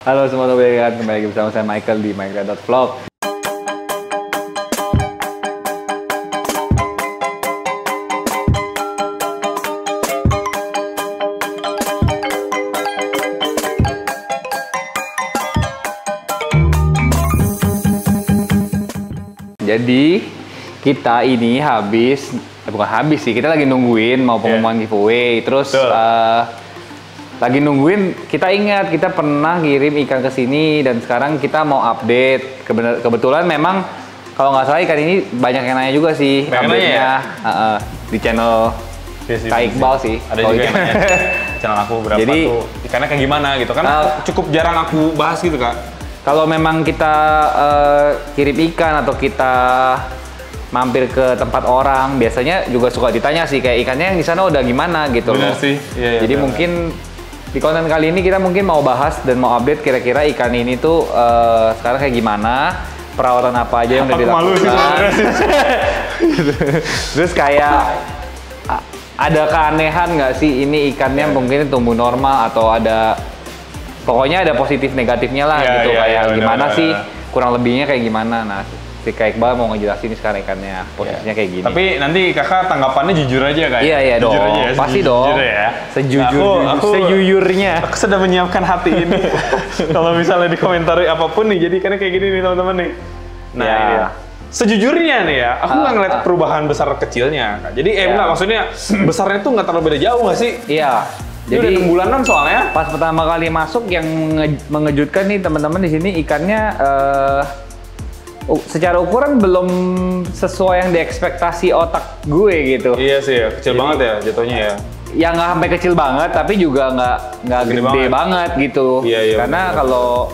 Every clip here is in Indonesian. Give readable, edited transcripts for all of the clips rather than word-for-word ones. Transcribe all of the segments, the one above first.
Halo semua sobat ikan, kembali lagi bersama saya Michael di Michael.vlog. Jadi kita ini bukan habis sih, kita lagi nungguin mau pengumuman giveaway. Terus lagi nungguin, kita ingat kita pernah kirim ikan ke sini dan sekarang kita mau update. Kebetulan memang kalau nggak salah ikan ini banyak yang nanya juga sih update-nya di channel Kak Iqbal sih. Ada juga yang nanya channel aku berapa. Jadi, tuh ikannya kayak gimana gitu kan? Cukup jarang aku bahas gitu Kak. Kalau memang kita kirim ikan atau kita mampir ke tempat orang, biasanya juga suka ditanya sih kayak ikannya yang di sana udah gimana gitu. Bener sih. Iya, jadi mungkin di konten kali ini kita mungkin mau bahas dan mau update kira-kira ikan ini tuh sekarang kayak gimana, perawatan apa aja yang udah dilakukan. Terus kayak ada keanehan nggak sih ini ikannya mungkin tumbuh normal atau ada pokoknya ada positif negatifnya lah gitu kayak gimana sih kurang lebihnya kayak gimana. Nah si Kak Iqbal mau ngejelasin sekarang ikannya posisinya kayak gini. Tapi nanti kakak tanggapannya jujur aja Kak? Iya dong, ya, pasti dong. Ya. Sejujurnya. Aku sudah menyiapkan hati ini. Kalau misalnya dikomentari apapun nih, jadi karena kayak gini nih teman-teman nih. Nah ini ya. Sejujurnya nih ya, aku nggak ngeliat perubahan besar kecilnya. Kak. Jadi enggak maksudnya besarnya tuh nggak terlalu beda jauh nggak sih? Iya. Jadi udah 6 bulanan soalnya. Pas pertama kali masuk yang mengejutkan nih teman-teman di sini ikannya secara ukuran belum sesuai yang diekspektasi otak gue gitu. Iya sih ya, kecil banget ya jatuhnya ya. Ya nggak sampai kecil banget, tapi juga nggak gede banget gitu. Iya, karena kalau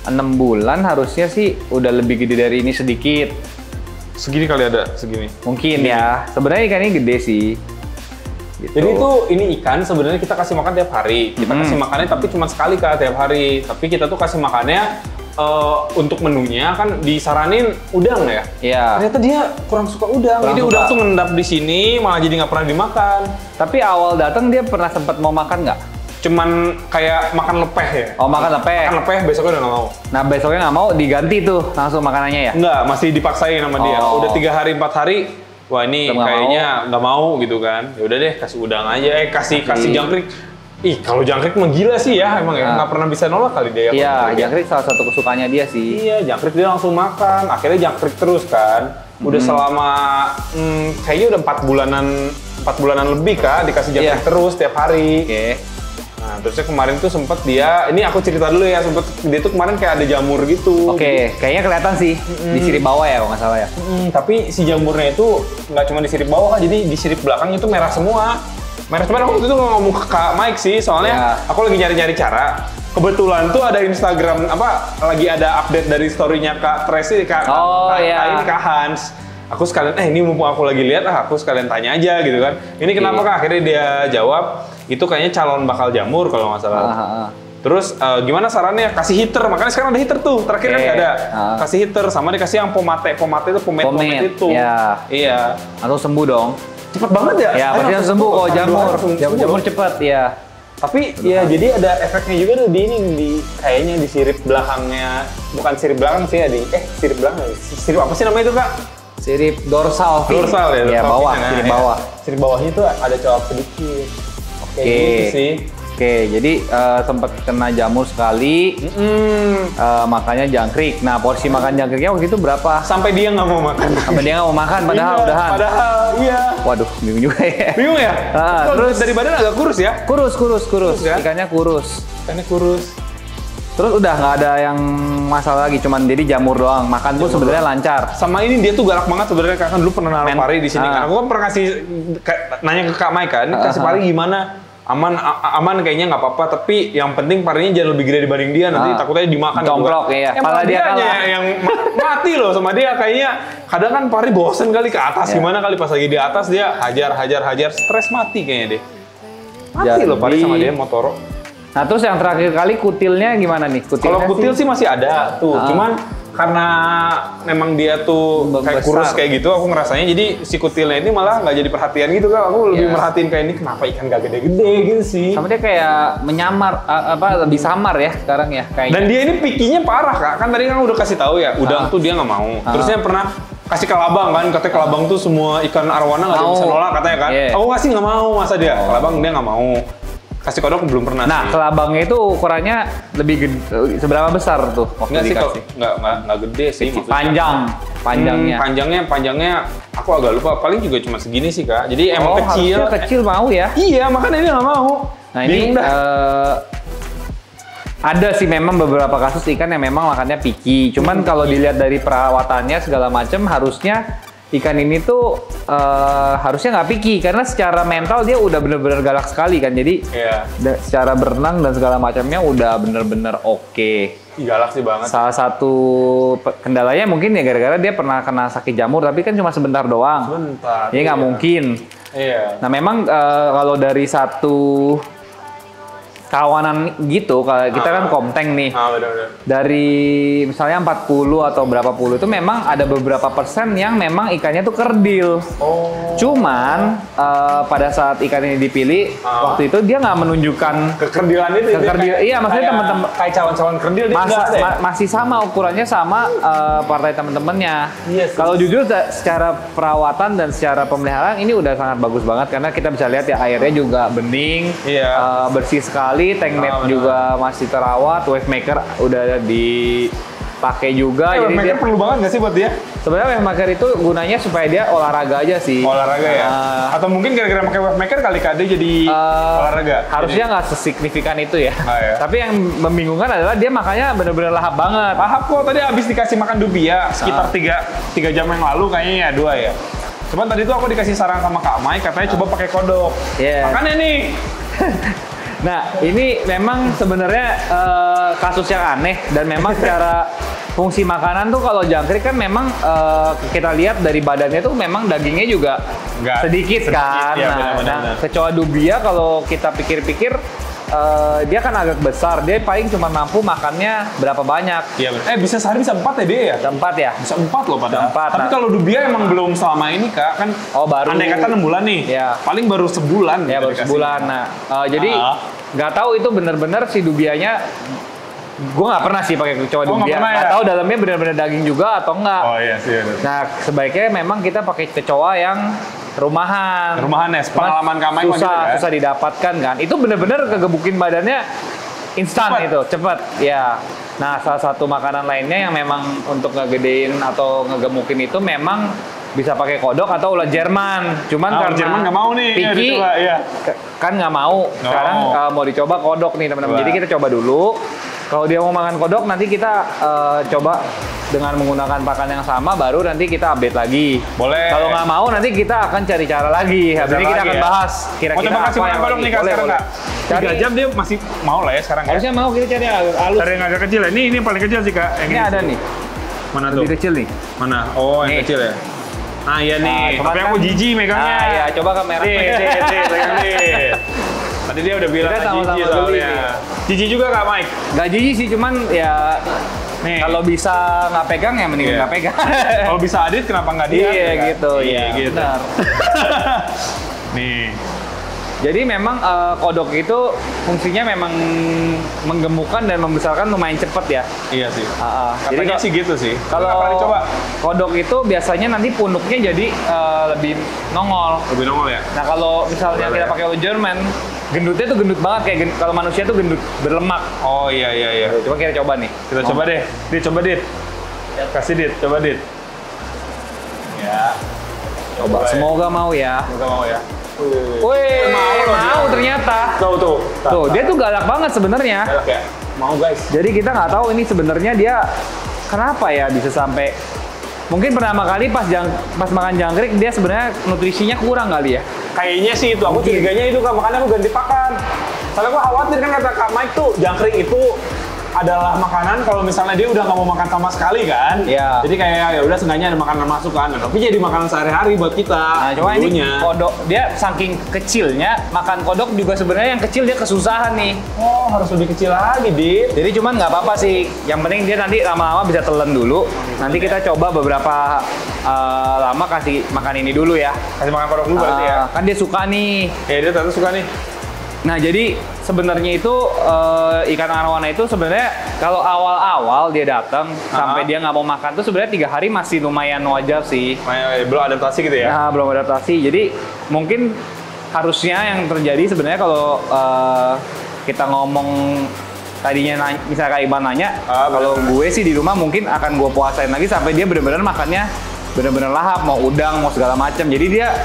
6 bulan harusnya sih udah lebih gede dari ini sedikit. Segini kali ada, segini. Mungkin ya. Sebenarnya ikan ini gede sih. Gitu. Jadi itu ini ikan sebenarnya kita kasih makan tiap hari. Kita kasih makannya tapi cuma sekali Kak tiap hari. Tapi kita tuh kasih makannya untuk menunya kan disaranin udang ya. Iya. Ternyata dia kurang suka udang. Jadi udang tuh ngendap di sini malah jadi nggak pernah dimakan. Tapi awal datang dia pernah sempat mau makan nggak? Cuman kayak makan lepeh ya. Oh makan lepeh. Makan lepeh besoknya udah nggak mau. Nah besoknya nggak mau diganti tuh langsung makanannya ya? Nggak, masih dipaksain sama dia. Udah 3 hari 4 hari. Wah ini kayaknya nggak mau gitu kan. Ya udah deh kasih udang aja. Kasih jangkrik. Ih kalau jangkrik mah gila sih ya emang ya nggak pernah bisa nolak kali dia. Iya jangkrik salah satu kesukaannya dia sih. Iya jangkrik dia langsung makan. Akhirnya jangkrik terus kan. Udah selama kayaknya udah 4 bulanan lebih Kak dikasih jangkrik terus tiap hari. Oke. Nah terusnya kemarin tuh sempet dia, ini aku cerita dulu ya, sempet dia tuh kemarin kayak ada jamur gitu. Oke, kayaknya kelihatan sih di sirip bawah ya kalau nggak salah ya. Tapi si jamurnya itu nggak cuma di sirip bawah Kak, jadi di sirip belakang itu merah semua. Merah semua, aku itu ngomong ke Kak Mike sih, soalnya aku lagi nyari-nyari cara. Kebetulan tuh ada Instagram, lagi ada update dari story-nya Kak Tracy, Kak Hans. Aku sekalian, ini mumpung aku lagi lihat, aku sekalian tanya aja gitu kan. Ini kenapa Kak? Akhirnya dia jawab, itu kayaknya calon bakal jamur kalau nggak salah. Terus gimana sarannya? Kasih heater, makanya sekarang ada heater tuh. Terakhir kan nggak ada. Kasih heater, sama dikasih yang pomade itu pomade itu. Iya. Atau sembuh dong. Cepet banget ya? Ya pasti langsung sembuh kalau jamur cepet ya. Tapi ya jadi ada efeknya juga tuh kayaknya di sirip belakangnya, bukan sirip belakang sih ya sirip belakang. Sirip apa sih namanya itu Kak? Sirip dorsal. Dorsal ya? Iya bawah, sirip bawah. Sirip bawahnya tuh ada colok sedikit. Oke. Gitu sih. Oke, jadi sempat kena jamur sekali, makanya jangkrik. Nah, porsi makan jangkriknya waktu itu berapa? Sampai dia nggak mau makan. Sampai dia nggak mau makan, padahal udahan. Iya. Waduh, bingung juga ya. Bingung ya? Terus dari badan agak kurus ya? Kurus ya? Ikannya kurus. Terus udah nggak ada yang masalah lagi, cuman jadi jamur doang. Makan pun sebenarnya lancar. Sama ini dia tuh galak banget sebenarnya, kan dulu pernah naruh pari di sini kan. Aku kan pernah nanya ke Kak Mike kan, kasih pari gimana? Aman kayaknya nggak apa-apa, tapi yang penting parinya jangan lebih gede dibanding dia, nanti takutnya dimakan. Complok ya. Malah dia yang mati loh sama dia kayaknya. Kadang kan pari bosen kali ke atas gimana kali, pas lagi di atas dia hajar, stres mati kayaknya deh. Mati loh pari sama dia Motoro. Nah terus yang terakhir kali kutilnya gimana nih? Kalau kutil sih masih ada tuh, cuman karena memang dia tuh kayak kurus kayak gitu, aku ngerasanya jadi si kutilnya ini malah nggak jadi perhatian gitu kan. Aku lebih merhatiin kayak ini kenapa ikan gak gede-gede gitu sih. Sama dia kayak menyamar, lebih samar ya sekarang ya kayaknya. Dan dia ini pikinya parah Kak, kan tadi kan udah kasih tahu ya, udang tuh dia nggak mau. Terusnya pernah kasih kelabang kan, katanya kelabang tuh semua ikan arwana nggak bisa nolak katanya kan. Aku kasih nggak mau, masa dia kelabang dia nggak mau. Kasih kodok belum pernah sih. Kelabangnya itu ukurannya lebih gede, seberapa besar tuh waktu dikasih? Nggak gede sih. Panjangnya aku agak lupa, paling juga cuma segini sih Kak. Jadi emang kecil. Kecil mau ya? Iya, makanya dia nggak mau. Nah ini ada sih memang beberapa kasus ikan yang memang makannya picky. Cuman kalau dilihat dari perawatannya segala macam, harusnya ikan ini tuh harusnya nggak picky karena secara mental dia udah bener-bener galak sekali kan. Jadi secara berenang dan segala macamnya udah bener-bener oke. Galak sih banget. Salah satu kendalanya mungkin ya gara-gara dia pernah kena sakit jamur, tapi kan cuma sebentar doang. Sebentar. Jadi nggak mungkin. Iya. Nah memang kalau dari satu kawanan gitu, kalau kita kan komteng nih, bener-bener. dari misalnya 40 atau berapa puluh itu memang ada beberapa persen yang memang ikannya tuh kerdil. Cuman pada saat ikan ini dipilih, waktu itu dia nggak menunjukkan kekerdilan itu. Iya, maksudnya teman-teman kayak calon-calon kerdil masih sama ukurannya sama partai teman-temannya. Yes, kalau jujur secara perawatan dan secara pemeliharaan ini udah sangat bagus banget karena kita bisa lihat ya airnya juga bening, bersih sekali. Tank map juga masih terawat, wave maker udah dipakai juga. Wave maker perlu banget nggak sih buat dia? Sebenarnya wave maker itu gunanya supaya dia olahraga aja sih. Olahraga ya? Atau mungkin gara-gara pakai wave maker kali KD jadi olahraga? Harusnya nggak sesignifikan itu ya. Tapi yang membingungkan adalah dia makanya bener-bener lahap banget. Lahap kok, tadi habis dikasih makan dubia sekitar 3 jam yang lalu kayaknya ya, 2 ya. Cuman tadi tuh aku dikasih saran sama Kak Mike, katanya coba pakai kodok. Makanya nih. Nah, ini memang sebenarnya kasus yang aneh dan memang secara fungsi makanan tuh kalau jangkrik kan memang kita lihat dari badannya tuh memang dagingnya juga sedikit kan. Ya, nah, kecoa dubia kalau kita pikir-pikir dia kan agak besar, dia paling cuma mampu makannya berapa banyak. Iya benar. Bisa sehari bisa 4 ya dia ya? Bisa 4 ya? Bisa 4 loh padahal. 4, tapi kalau dubia emang belum selama ini Kak, kan baru. Andai kata 6 bulan nih, paling baru sebulan. Ya baru sebulan. Nah, jadi nggak tahu itu bener-bener si dubianya. Gue nggak pernah sih pakai kecoa dubia. Nggak tahu dalamnya bener-bener daging juga atau enggak. Oh iya sih. Nah, sebaiknya memang kita pakai kecoa yang rumahan. Rumahan ya, pengalaman Kamai susah didapatkan kan. Itu bener-bener kegebukin badannya instan itu, cepet. Ya. Nah, salah satu makanan lainnya yang memang untuk ngegedein atau ngegemukin itu memang bisa pakai kodok atau ulat Jerman. Cuman karena Jerman nggak mau nih, picky, kan nggak mau. Sekarang mau dicoba kodok nih teman-teman. Jadi kita coba dulu. Kalau dia mau makan kodok, nanti kita coba dengan menggunakan pakan yang sama, baru nanti kita update lagi. Boleh. Kalau nggak mau, nanti kita akan cari cara lagi. Habis ini kita akan bahas kira-kira apa yang kodok nih sekarang nggak? 3 jam dia masih mau lah ya sekarang. Harusnya mau, kita cari yang halus. Cari yang agak kecil ya. Ini yang paling kecil sih Kak. Ini ada nih. Mana tuh? Lebih kecil nih. Mana? Oh, yang kecil ya. Ah iya nih. Tapi aku jijik megangnya. Iya, coba kamera. Nih. Tadi dia udah bilang jijik soalnya. Jijik juga Kak Mike? Gak jijik sih, cuman ya kalau bisa nggak pegang ya mending nggak pegang. Kalau bisa adit kenapa nggak dia? Iya gitu, iya gitu. Benar. Nih. Jadi memang kodok itu fungsinya memang menggemukkan dan membesarkan lumayan cepat ya. Iya sih. Jadi sih gitu sih. Kalau coba kodok itu biasanya nanti punuknya jadi lebih nongol. Lebih nongol ya. Nah kalau misalnya kita pakai ulat Jerman, gendutnya tuh gendut banget kayak kalau manusia tuh gendut berlemak. Oh iya. Coba kita coba nih. Kita coba deh. Coba Dit. Kasih Dit, coba Dit. Ya. Coba. Semoga mau ya. Semoga mau ya. Wih, mau ternyata. Tuh. Dia tuh galak banget sebenarnya. Galak ya? Mau guys. Jadi kita nggak tahu ini sebenarnya dia kenapa ya bisa sampai. Mungkin pertama kali pas makan jangkrik dia sebenarnya nutrisinya kurang kali ya. Kayaknya sih itu, aku curiganya itu Kak, makanya aku ganti pakan. Soalnya aku khawatir kan kata Kak Mike tuh jangkrik itu adalah makanan kalau misalnya dia udah nggak mau makan sama sekali kan. Iya. Jadi kayak ya udah seenggaknya ada makanan masuk kan. Tapi jadi makanan sehari-hari buat kita. Nah, cuma ini kodok dia saking kecilnya, makan kodok juga sebenarnya yang kecil dia kesusahan nih. Oh, harus lebih kecil lagi, Dit. Jadi cuman nggak apa-apa sih. Yang penting dia nanti lama-lama bisa telan dulu. Nanti kita coba beberapa lama kasih makan ini dulu ya. Kasih makan kodok dulu berarti ya. Kan dia suka nih. Ya, dia ternyata suka nih. Nah, jadi sebenarnya itu ikan arowana itu sebenarnya kalau awal-awal dia datang sampai dia nggak mau makan tuh sebenarnya 3 hari masih lumayan wajar sih. Belum adaptasi gitu ya? Nah, belum adaptasi. Jadi mungkin harusnya yang terjadi sebenarnya kalau kita ngomong tadinya misalnya kayak Iban nanya, kalau gue sih di rumah mungkin akan gue puasain lagi sampai dia benar-benar makannya benar-benar lahap, mau udang, mau segala macam. Jadi dia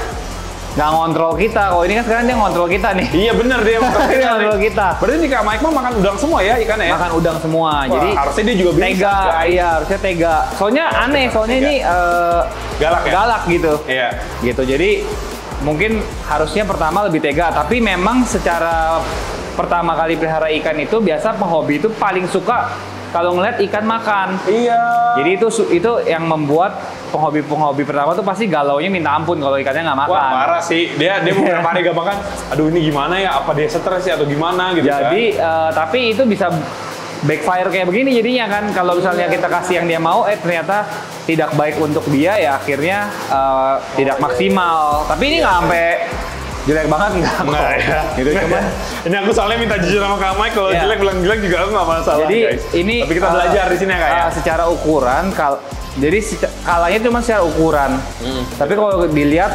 nggak ngontrol kita. Kalau ini kan sekarang dia ngontrol kita nih. Iya bener dia ngontrol kita. Berarti nih Kak Mike mah makan udang semua ya ikannya ya? Makan udang semua. Wah, jadi harusnya dia juga bisa. Tega, iya harusnya tega. Soalnya aneh, soalnya tega. ini galak ya? Galak gitu. Iya. Gitu. Jadi mungkin harusnya pertama lebih tega. Tapi memang secara pertama kali pelihara ikan itu biasa penghobi itu paling suka kalau ngeliat ikan makan. Iya. Jadi itu yang membuat penghobi pertama tuh pasti galaunya minta ampun kalau ikannya nggak makan. Wah parah sih, dia beberapa hari gak makan. Aduh ini gimana ya? Apa dia stres ya atau gimana gitu? Jadi kan? tapi itu bisa backfire kayak begini jadinya kan. Kalau misalnya kita kasih yang dia mau, ternyata tidak baik untuk dia ya akhirnya tidak maksimal. Tapi ini nggak sampai jelek banget enggak ya. Gitu cuman ini aku soalnya minta jujur sama Kak Mike kalau jelek bilang juga aku nggak masalah. Jadi guys. ini tapi kita belajar di sini ya Kak ya. Secara ukuran jadi kalanya cuma secara ukuran. Tapi kalau dilihat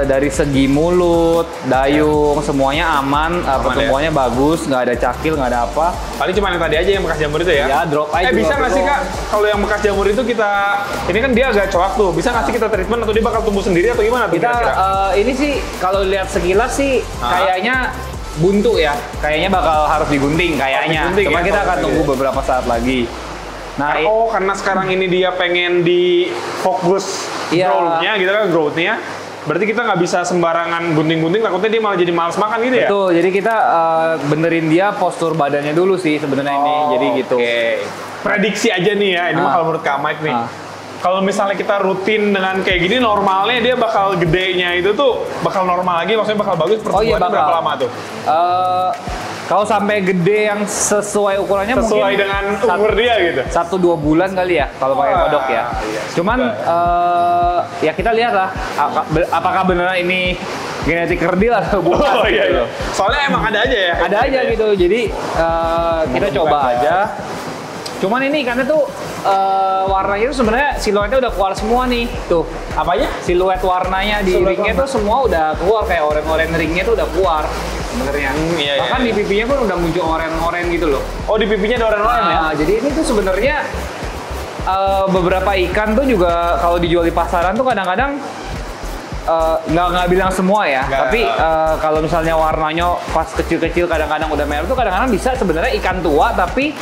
dari segi mulut, dayung, semuanya aman, pertumbuhannya bagus, nggak ada cakil, nggak ada apa. Paling cuma yang tadi aja yang bekas jamur itu ya? Ya, drop aja. Bisa nggak sih Kak, kalau yang bekas jamur itu kita, ini kan dia agak coak tuh, bisa nggak sih kita treatment atau dia bakal tumbuh sendiri atau gimana tuh kita ini sih, kalau lihat sekilas sih, kayaknya buntu ya. Kayaknya bakal harus digunting kayaknya. Cuma kita akan tunggu beberapa saat lagi. Nah, karena sekarang ini dia pengen di fokus growth-nya gitu kan, growth-nya. Berarti kita nggak bisa sembarangan gunting-gunting, takutnya dia malah jadi malas makan gitu ya? Betul, jadi kita benerin dia postur badannya dulu sih sebenarnya ini, jadi gitu. Prediksi aja nih ya, ini mah kalau menurut Kak Mike nih. Kalau misalnya kita rutin dengan kayak gini, normalnya dia bakal gedenya itu tuh bakal normal lagi, maksudnya bakal bagus. Pertumbuhannya berapa lama tuh? Kalau sampai gede yang sesuai ukurannya sesuai mungkin dengan umur dia gitu. 1-2 bulan kali ya kalau pakai kodok ya. Iya, cuman ya kita lihat lah apakah beneran ini genetik kerdil atau bukan. Iya. Soalnya emang ada aja ya. Ada aja gitu. Jadi kita coba aja. Cuman ini ikannya tuh warnanya itu sebenarnya siluetnya udah keluar semua nih. Tuh. Apanya? Siluet warnanya di ringnya tuh semua udah keluar, kayak oranye ringnya tuh udah keluar. Sebenarnya. Bahkan di pipinya pun udah muncul oranye gitu loh. Oh, di pipinya ada oranye ya? Jadi ini tuh sebenarnya beberapa ikan tuh juga kalau dijual di pasaran tuh kadang-kadang nggak bilang semua ya. Tapi kalau misalnya warnanya pas kecil-kecil kadang-kadang udah merah tuh kadang-kadang bisa sebenarnya ikan tua tapi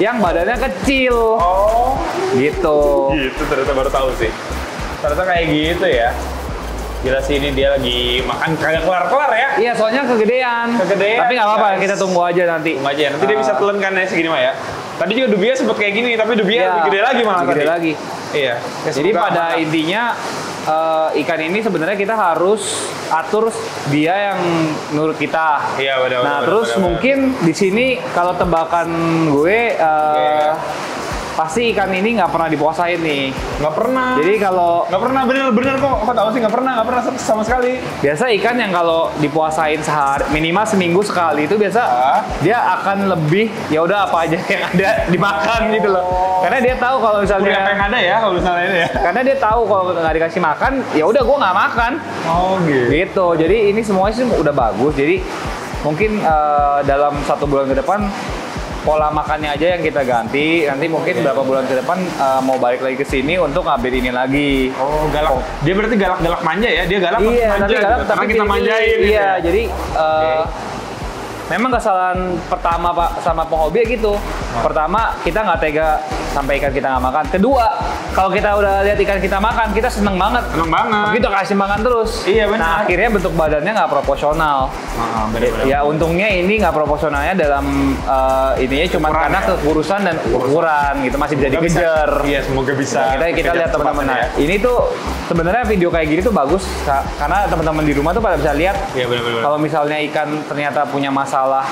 yang badannya kecil. Oh, gitu. Gitu ternyata baru tahu sih. Ternyata kayak gitu ya. Gila sih ini dia lagi makan kagak kelar-kelar ya. Iya, soalnya kegedean. Tapi nggak apa-apa, kita tunggu aja nanti. Tunggu aja, nanti dia bisa telan kan ya segini mah ya. Tadi juga dubia sempet kayak gini, tapi dubia lebih gede lagi malah lebih gede lagi. Iya. Jadi pada intinya ikan ini sebenarnya kita harus atur dia yang menurut kita. Iya, benar. Nah, terus mungkin di sini kalau tebakan gue pasti ikan ini nggak pernah dipuasain nih. Nggak pernah. Jadi kalau nggak pernah bener kok. Kok tahu sih nggak pernah sama sekali. Biasa ikan yang kalau dipuasain sehari minimal seminggu sekali itu biasa dia akan lebih ya udah apa aja yang ada dimakan gitu loh. Karena dia tahu kalau misalnya apa yang ada ya kalau misalnya ini ya. Karena dia tahu kalau nggak dikasih makan ya udah gua nggak makan. Oh gitu. Gitu. Jadi ini semuanya sih udah bagus. Jadi mungkin dalam 1 bulan ke depan pola makannya aja yang kita ganti. Nanti mungkin beberapa bulan ke depan mau balik lagi ke sini untuk update ini lagi. Oh, galak. Dia berarti galak manja ya? Dia galak manja. Tapi galak, gitu. Tapi kita manjain. Iya, ya? Jadi memang kesalahan pertama Pak sama penghobi gitu. Pertama kita nggak tega sampai ikan kita nggak makan. Kedua, kalau kita udah lihat ikan kita makan, kita seneng banget. Seneng banget. Kita kasih makan terus. Iya benar. Nah akhirnya bentuk badannya nggak proporsional. Bener-bener. Ya untungnya ini nggak proporsionalnya dalam ininya cuma karena kekurusan dan ukuran gitu masih bisa dikejar. Iya semoga bisa. Kita lihat teman-teman. Nah, ini tuh sebenarnya video kayak gini tuh bagus karena teman-teman di rumah tuh pada bisa lihat. Iya benar-benar. Kalau misalnya ikan ternyata punya masalah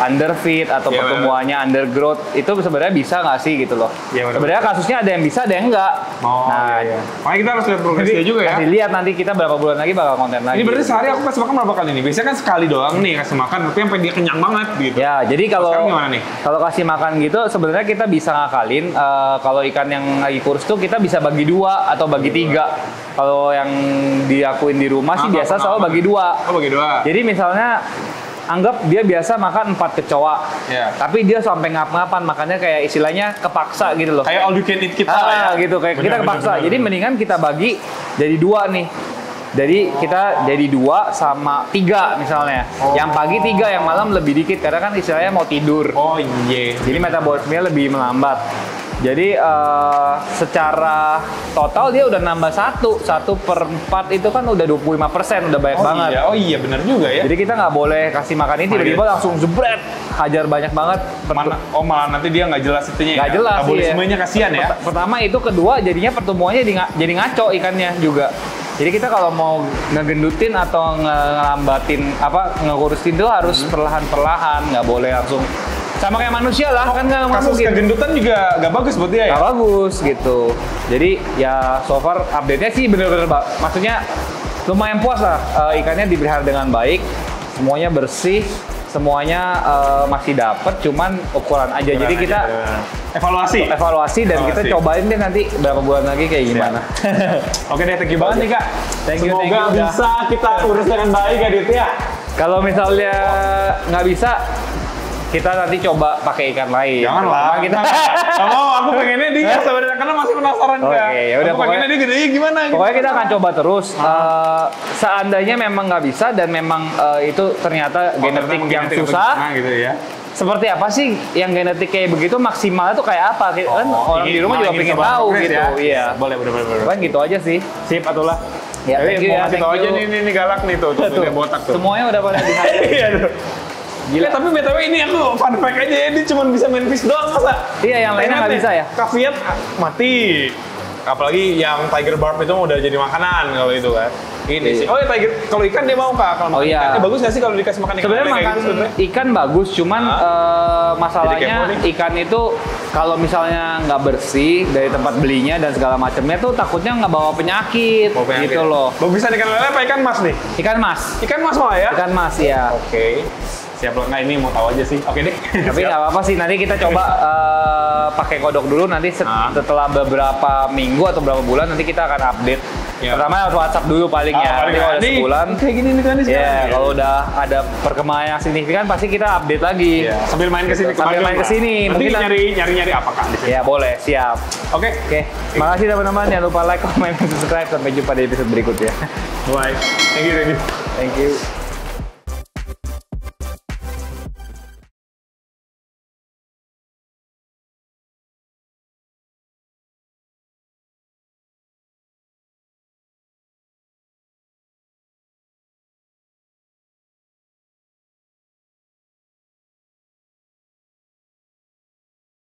underfeed atau pertumbuhannya undergrowth itu sebenarnya bisa nggak sih gitu loh. Ya, sebenarnya kasusnya ada yang bisa ada yang enggak. Nah, iya. Makanya kita harus lihat progresnya juga ya. Kasih lihat nanti kita berapa bulan lagi bakal konten lagi. Ini berarti sehari aku kasih makan berapa kali nih? Biasanya kan sekali doang nih kasih makan, tapi sampai dia kenyang banget gitu. Ya, jadi Sekarang gimana nih? kalau kasih makan gitu sebenarnya kita bisa ngakalin kalau ikan yang lagi kurus tuh kita bisa bagi 2 atau bagi 3. Kalau yang diakuin di rumah sih biasa selalu bagi 2. Oh, bagi 2. Jadi misalnya anggap dia biasa makan 4 kecoa, tapi dia sampai ngap-ngapan, makanya kayak istilahnya kepaksa gitu loh. Kayak all you can eat kita lah ya. Gitu, kayak kita kepaksa. Jadi mendingan kita bagi jadi 2 nih. Jadi kita jadi 2 sama 3 misalnya. Yang pagi 3, yang malam lebih dikit karena kan istilahnya mau tidur. Oh iya. Jadi metabolismenya lebih melambat. Jadi secara total dia udah nambah 1/4 itu kan udah 25%, udah banyak banget. Iya. Oh iya benar juga ya. Jadi kita nggak boleh kasih makan ini tiba-tiba langsung jebret, hajar banyak banget. Malah nanti dia nggak jelas itunya. Nggak jelas. Metabolismenya kasihan ya. Pertama itu, kedua jadinya pertumbuhannya jadi ngaco ikannya juga. Jadi kita kalau mau ngegendutin atau ngelambatin ngekurusin itu harus perlahan-perlahan, nggak boleh langsung. Sama kayak manusia lah, kan nggak kasus mungkin. kegendutan juga nggak bagus buat dia ya? Nggak bagus gitu. Jadi ya so far update-nya sih bener-bener, maksudnya lumayan puas lah. Ikannya dipelihara dengan baik, semuanya bersih, semuanya masih dapet, cuman ukuran aja. Jadi kita evaluasi dan kita cobain deh nanti berapa bulan lagi kayak gimana. Oke deh, thank you banget nih Kak. Semoga bisa kita urus dengan baik ya Dit ya. Kalau misalnya nggak bisa, kita nanti coba pakai ikan lain. Janganlah. Kita nggak mau, aku pengennya dia sebenarnya karena masih penasaran kan. Oke, ya udah, pengennya dia gedenya gimana gitu. Pokoknya kita akan coba terus. Seandainya memang nggak bisa dan memang itu ternyata genetik yang susah. Gitu ya. Seperti apa sih yang genetik kayak begitu maksimalnya tuh kayak apa? Kan orang di rumah juga pengen tahu gitu. Ya? Iya. Boleh. Kan gitu aja sih. Sip atulah. Ya, thank you ya. Thank you aja nih galak nih tuh botak tuh. Semuanya udah pada dihajar. Iya tuh. Gila, tapi BTW ini aku fun fact aja ya, dia cuma bisa main fish doang masa? Iya, yang lainnya nggak bisa ya? Caviar mati. Apalagi yang tiger barb itu udah jadi makanan kalau itu kan. Ini sih. Oh ya tiger, kalau ikan dia mau Kak, kalau makan ikannya bagus nggak sih kalau dikasih makan ikan? Sebenarnya makan ikan bagus, cuman masalahnya ikan itu kalau misalnya nggak bersih dari tempat belinya dan segala macamnya tuh takutnya nggak bawa penyakit, gitu loh. Bagusan ikan lele apa ikan mas nih? Ikan mas. Ikan mas malah ya? Ikan mas ya. Oke. Siap loh, nah ini mau tahu aja sih. Oke deh. Tapi nggak apa-apa sih, nanti kita coba pakai kodok dulu, nanti setelah beberapa minggu atau beberapa bulan nanti kita akan update. Pertama WhatsApp dulu paling ya, nanti kalau udah sebulan. Kayak gini nih kan nih sekarang. Ya, kalau udah ada perkembangan yang signifikan pasti kita update lagi. Sambil main ke sini. Sambil main ke sini. Nanti nyari apa Kak di sini? Ya boleh, siap. Oke. Makasih teman-teman, jangan lupa like, comment, dan subscribe. Sampai jumpa di episode berikutnya. Bye. Thank you. Thank you.